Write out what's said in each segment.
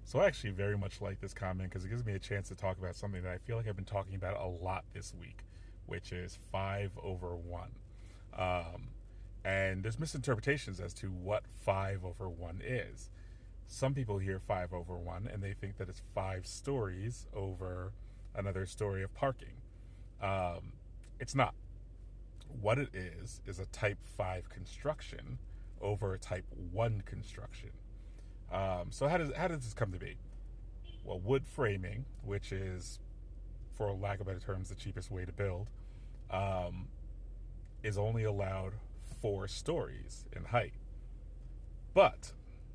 So I actually very much like this comment because it gives me a chance to talk about something that I feel like I've been talking about a lot this week, which is 5/1. Um, and there's misinterpretations as to what 5/1 is. Some people hear 5/1 and they think that it's 5 stories over another story of parking. Um, it's not. What it is a type 5 construction over a type 1 construction. So how does this come to be? Well, wood framing, which is, for lack of better terms, the cheapest way to build, um, is only allowed 4 stories in height. But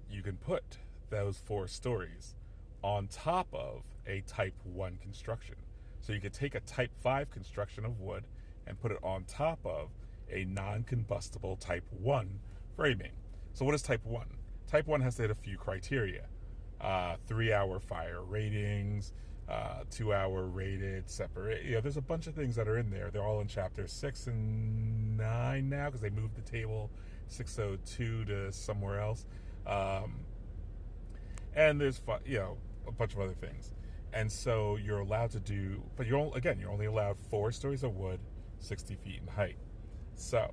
you can put those 4 stories on top of a type 1 construction. So you could take a type 5 construction of wood and put it on top of a non combustible type 1 framing. So, what is type 1? Type 1 has to hit a few criteria: 3 hour fire ratings, 2 hour rated separate. There's a bunch of things that are in there. They're all in chapter 6 and 9 now because they moved the table 602 to somewhere else. Um, and there's a bunch of other things. And so you're allowed to do, but you're only allowed 4 stories of wood, 60 feet in height. So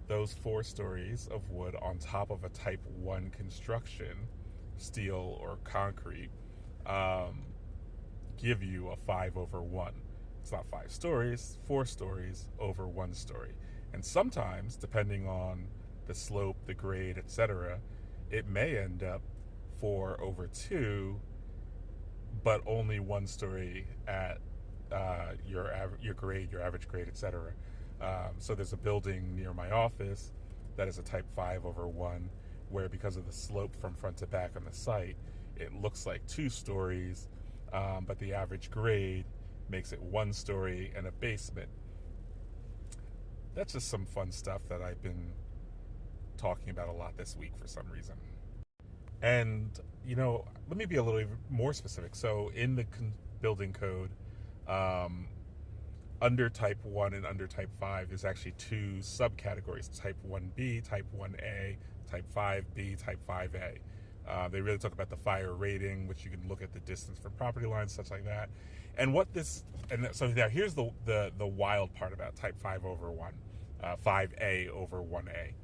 those 4 stories of wood on top of a type 1 construction, steel or concrete, um, give you a 5/1. It's not 5 stories, 4 stories over 1 story. And sometimes, depending on the slope, the grade, etc., it may end up 4/2, but only 1 story at your grade, your average grade, etc. So there's a building near my office that is a type 5/1, where because of the slope from front to back on the site, it looks like 2 stories, but the average grade makes it 1 story and a basement. That's just some fun stuff that I've been talking about a lot this week for some reason. And, let me be a little more specific. So, in the building code, um, under type 1 and under type 5, there's actually two subcategories: type 1B, type 1A, type 5B, type 5A. They really talk about the fire rating, which you can look at the distance from property lines, such like that. And so now here's the wild part about type 5/1, 5A over 1A.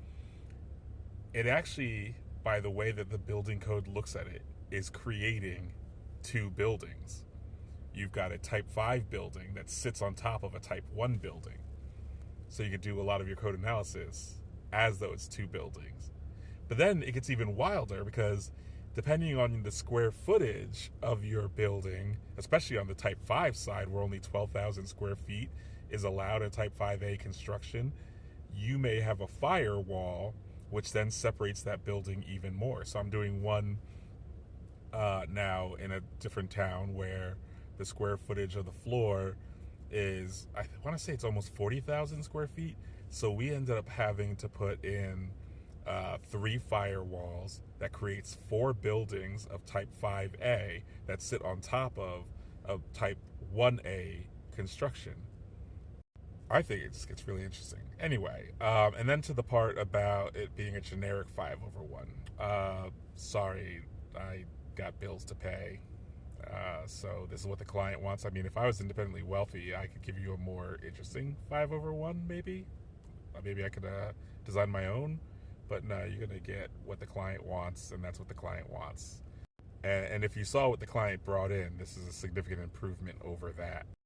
It actually, by the way that the building code looks at it, is creating two buildings. You've got a type 5 building that sits on top of a type 1 building. So you could do a lot of your code analysis as though it's two buildings. But then it gets even wilder because depending on the square footage of your building, especially on the type 5 side where only 12,000 square feet is allowed in type 5A construction, you may have a firewall which then separates that building even more. So I'm doing one now in a different town where the square footage of the floor is, I want to say it's almost 40,000 square feet. So we ended up having to put in 3 firewalls that creates 4 buildings of type 5A that sit on top of type 1A construction. I think it just gets really interesting. Anyway, and then to the part about it being a generic 5/1. Sorry, I got bills to pay. So this is what the client wants. I mean, if I was independently wealthy, I could give you a more interesting 5/1, maybe. Maybe I could design my own. But no, you're going to get what the client wants, and that's what the client wants. And if you saw what the client brought in, this is a significant improvement over that.